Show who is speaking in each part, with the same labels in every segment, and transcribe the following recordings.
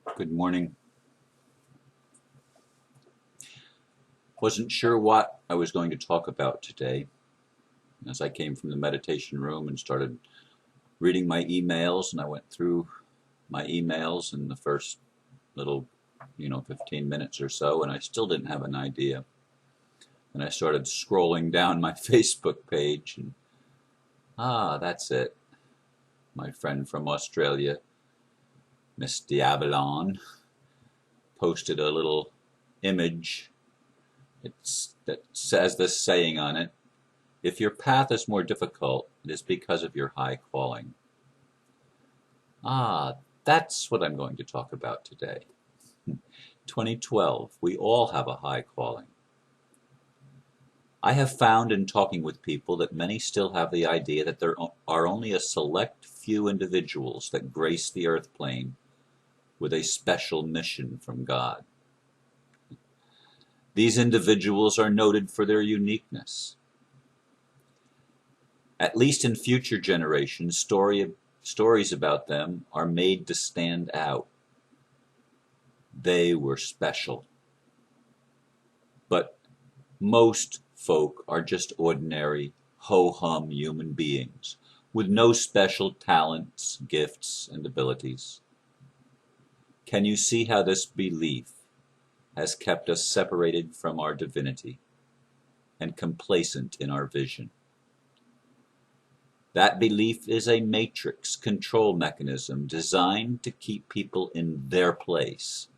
Speaker 1: Good morning. Wasn't sure what I was going to talk about today as I came from the meditation room and started reading my emails, and I went through my emails in the first little 15 minutes or so, and I still didn't have an idea. And I started scrolling down my Facebook page, and that's it. My friend from Australia, Miss Diabolon, posted a little image. That says this saying on it: if your path is more difficult, it is because of your high calling. That's what I'm going to talk about today. 2012, we all have a high calling. I have found in talking with people that many still have the idea that there are only a select few individuals that grace the earth plane with a special mission from God. These individuals are noted for their uniqueness. At least in future generations, stories about them are made to stand out. They were special. But most folk are just ordinary, ho-hum human beings with no special talents, gifts, and abilities. Can you see how this belief has kept us separated from our divinity and complacent in our vision? That belief is a matrix control mechanism designed to keep people in their place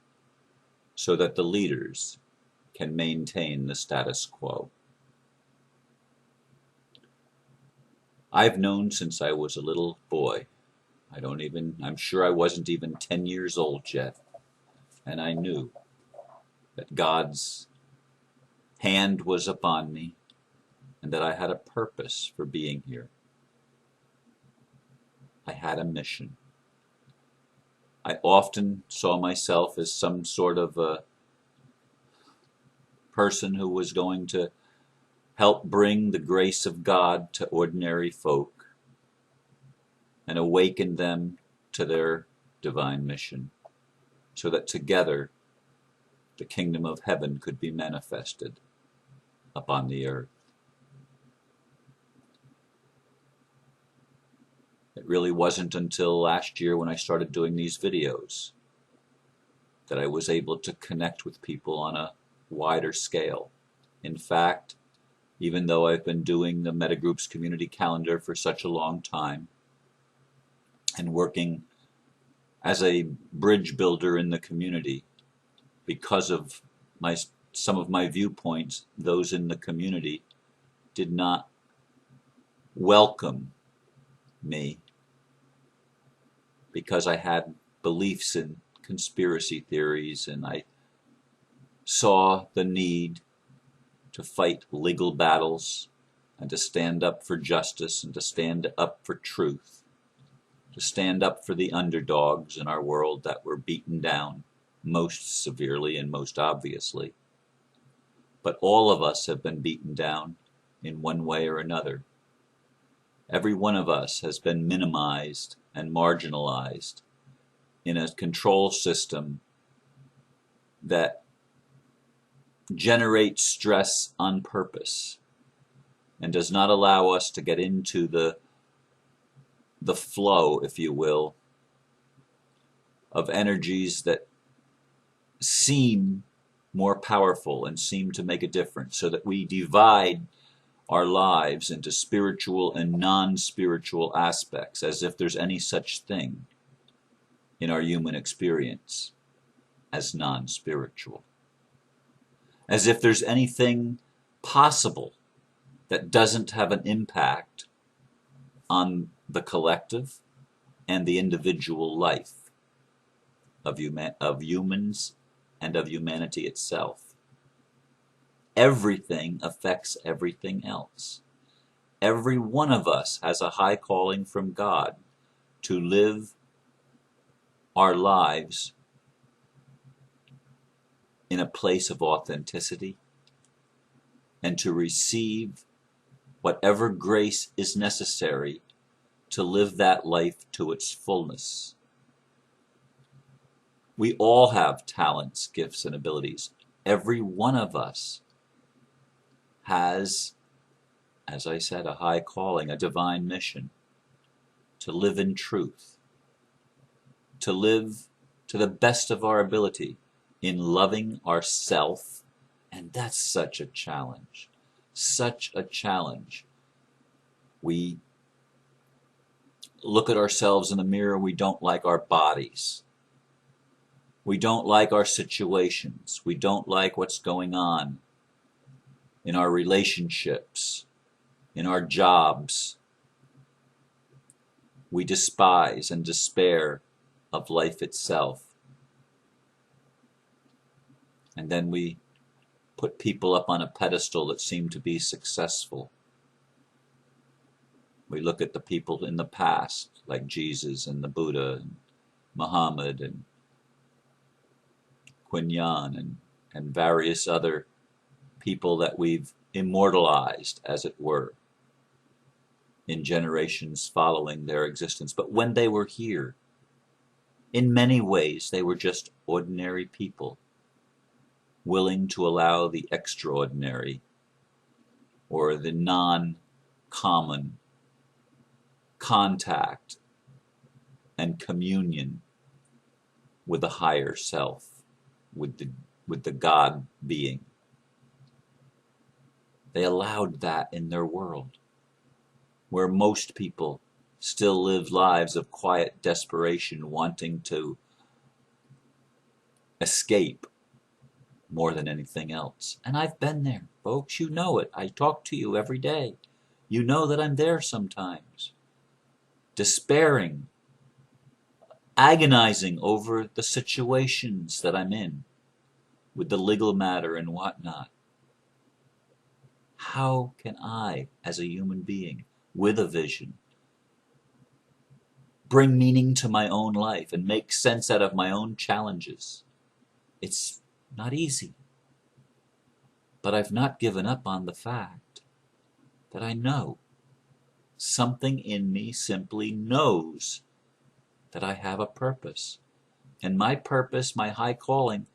Speaker 1: so that the leaders can maintain the status quo. I've known since I was a little boy. I'm sure I wasn't even 10 years old yet. And I knew that God's hand was upon me and that I had a purpose for being here. I had a mission. I often saw myself as some sort of a person who was going to help bring the grace of God to ordinary folk and awaken them to their divine mission, so that together the kingdom of heaven could be manifested upon the earth. It really wasn't until last year when I started doing these videos that I was able to connect with people on a wider scale. In fact, even though I've been doing the Metagroups community calendar for such a long time and working as a bridge builder in the community, because of some of my viewpoints, those in the community did not welcome me because I had beliefs in conspiracy theories, and I saw the need to fight legal battles and to stand up for justice and to stand up for truth, to stand up for the underdogs in our world that were beaten down most severely and most obviously. But all of us have been beaten down in one way or another. Every one of us has been minimized and marginalized in a control system that generates stress on purpose and does not allow us to get into the flow, if you will, of energies that seem more powerful and seem to make a difference, so that we divide our lives into spiritual and non-spiritual aspects, as if there's any such thing in our human experience as non-spiritual. As if there's anything possible that doesn't have an impact on the collective and the individual life of humans and of humanity itself. Everything affects everything else. Every one of us has a high calling from God to live our lives in a place of authenticity and to receive whatever grace is necessary to live that life to its fullness. We all have talents, gifts, and abilities. Every one of us has, as I said, a high calling, a divine mission to live in truth, to live to the best of our ability in loving ourself. And that's such a challenge. Such a challenge. We look at ourselves in the mirror, we don't like our bodies. We don't like our situations. We don't like what's going on in our relationships, in our jobs. We despise and despair of life itself. And then we put people up on a pedestal that seem to be successful. We look at the people in the past, like Jesus and the Buddha and Muhammad and Kuan Yin and various other people that we've immortalized, as it were, in generations following their existence. But when they were here, in many ways, they were just ordinary people, willing to allow the extraordinary or the non-common contact and communion with the higher self, with the God being. They allowed that in their world, where most people still live lives of quiet desperation, wanting to escape more than anything else. And I've been there, folks. You know it. I talk to you every day. You know that I'm there sometimes, despairing, agonizing over the situations that I'm in with the legal matter and whatnot. How can I, as a human being with a vision, bring meaning to my own life and make sense out of my own challenges? It's not easy. But I've not given up on the fact that I know something in me simply knows that I have a purpose. And my purpose, my high calling,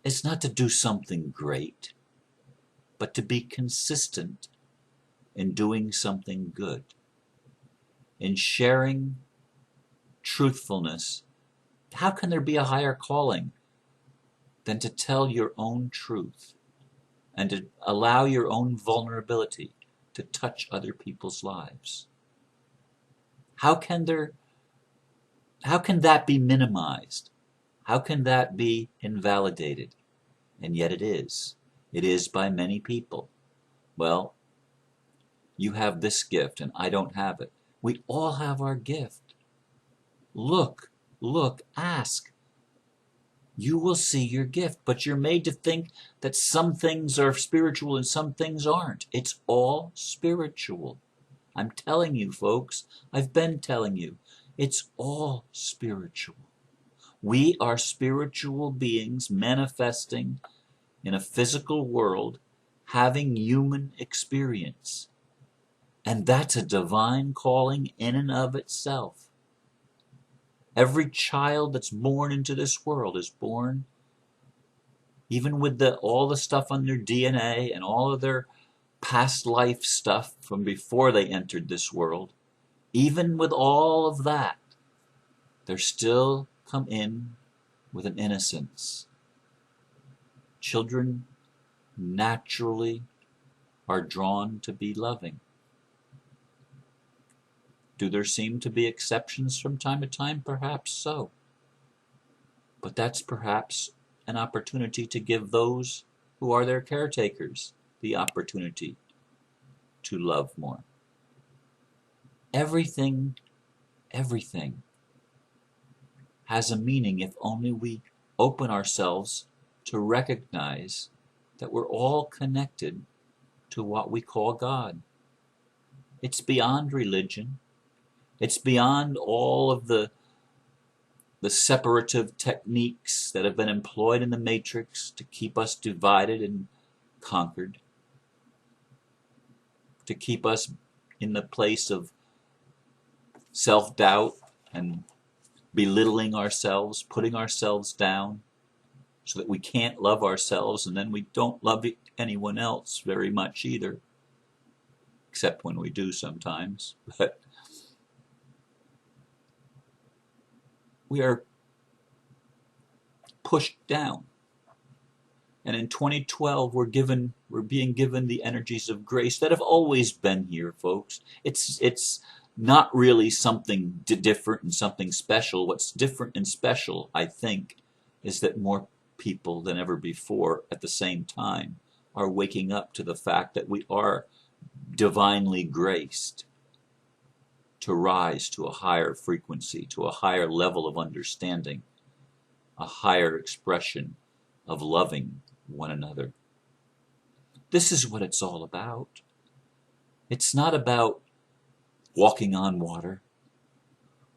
Speaker 1: is not to do something great, but to be consistent in doing something good, in sharing truthfulness. How can there be a higher calling than to tell your own truth and to allow your own vulnerability to touch other people's lives? How can that be minimized? How can that be invalidated? And yet it is. It is by many people. Well, you have this gift and I don't have it. We all have our gift. Look, ask. You will see your gift, but you're made to think that some things are spiritual and some things aren't. It's all spiritual. I'm telling you, folks. I've been telling you. It's all spiritual. We are spiritual beings manifesting in a physical world, having human experience. And that's a divine calling in and of itself. Every child that's born into this world is born, even with all the stuff on their DNA and all of their past life stuff from before they entered this world, even with all of that, they still come in with an innocence. Children naturally are drawn to be loving. Do there seem to be exceptions from time to time? Perhaps so. But that's perhaps an opportunity to give those who are their caretakers the opportunity to love more. Everything has a meaning if only we open ourselves to recognize that we're all connected to what we call God. It's beyond religion. It's beyond all of the separative techniques that have been employed in the Matrix to keep us divided and conquered, to keep us in the place of self-doubt and belittling ourselves, putting ourselves down, so that we can't love ourselves, and then we don't love anyone else very much either, except when we do sometimes. But we are pushed down. And in 2012, we're being given the energies of grace that have always been here, folks. It's not really something different and something special. What's different and special, I think, is that more people than ever before at the same time are waking up to the fact that we are divinely graced to rise to a higher frequency, to a higher level of understanding, a higher expression of loving one another. This is what it's all about. It's not about walking on water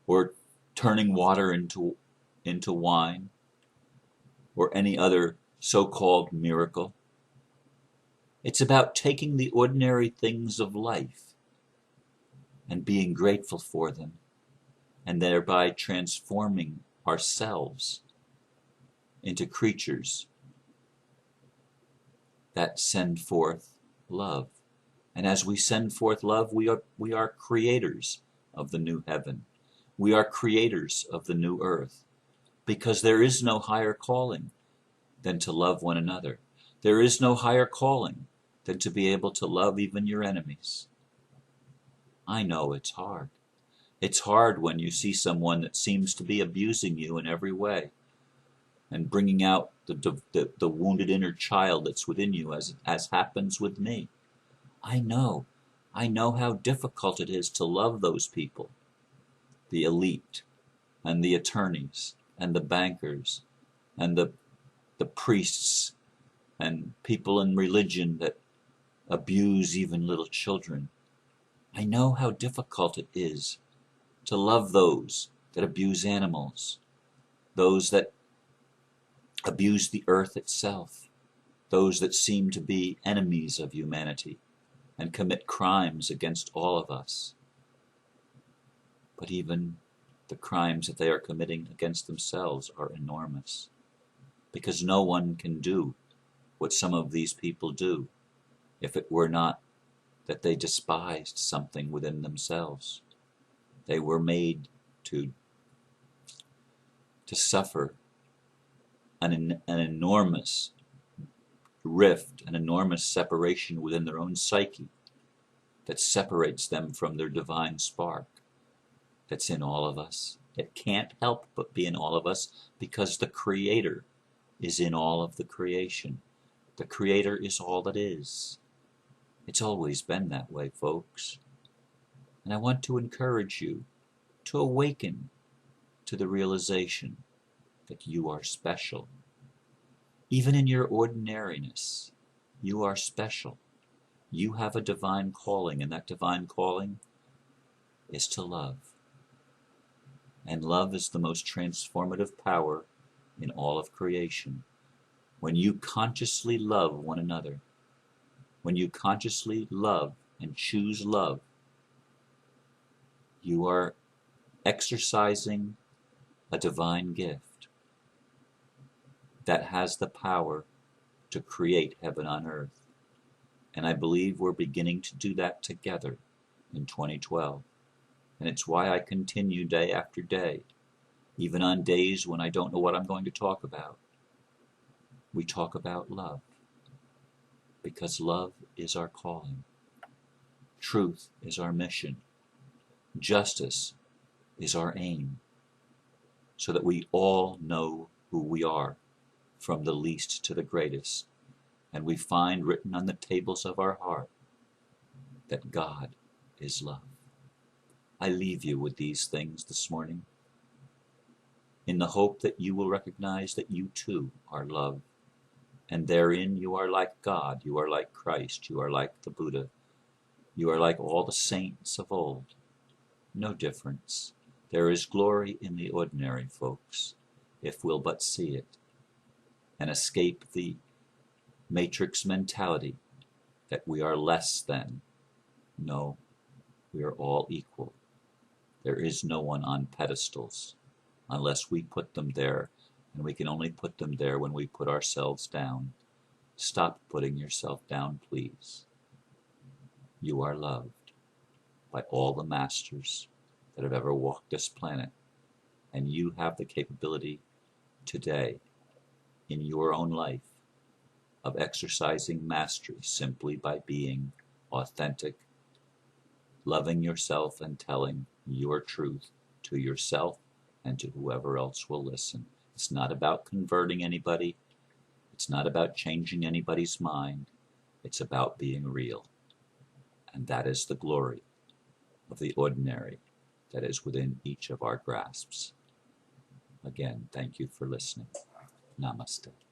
Speaker 1: or turning water into wine or any other so-called miracle. It's about taking the ordinary things of life and being grateful for them, and thereby transforming ourselves into creatures that send forth love. And as we send forth love, we are creators of the new heaven. We are creators of the new earth, because there is no higher calling than to love one another. There is no higher calling than to be able to love even your enemies. I know it's hard. It's hard when you see someone that seems to be abusing you in every way and bringing out the wounded inner child that's within you, as happens with me. I know how difficult it is to love those people, the elite and the attorneys and the bankers and the priests and people in religion that abuse even little children. I know how difficult it is to love those that abuse animals, those that abuse the earth itself, those that seem to be enemies of humanity and commit crimes against all of us. But even the crimes that they are committing against themselves are enormous, because no one can do what some of these people do if it were not that they despised something within themselves. They were made to suffer an enormous rift, an enormous separation within their own psyche that separates them from their divine spark that's in all of us. It can't help but be in all of us, because the Creator is in all of the creation. The Creator is all that is. It's always been that way, folks. And I want to encourage you to awaken to the realization that you are special. Even in your ordinariness, you are special. You have a divine calling, and that divine calling is to love. And love is the most transformative power in all of creation. When you consciously love one another, when you consciously love and choose love, you are exercising a divine gift that has the power to create heaven on earth. And I believe we're beginning to do that together in 2012. And it's why I continue day after day, even on days when I don't know what I'm going to talk about. We talk about love, because love is our calling. Truth is our mission. Justice is our aim, so that we all know who we are, from the least to the greatest, and we find written on the tables of our heart that God is love. I leave you with these things this morning, in the hope that you will recognize that you too are love, and therein you are like God, you are like Christ, you are like the Buddha, you are like all the saints of old. No difference. There is glory in the ordinary, folks, if we'll but see it and escape the matrix mentality that we are less than. No, we are all equal. There is no one on pedestals. unless we put them there, and we can only put them there when we put ourselves down. Stop putting yourself down, please. You are loved by all the masters that have ever walked this planet, and you have the capability today in your own life of exercising mastery simply by being authentic, loving yourself and telling your truth to yourself and to whoever else will listen. It's not about converting anybody. It's not about changing anybody's mind. It's about being real. And that is the glory of the ordinary that is within each of our grasps. Again, thank you for listening. Namaste.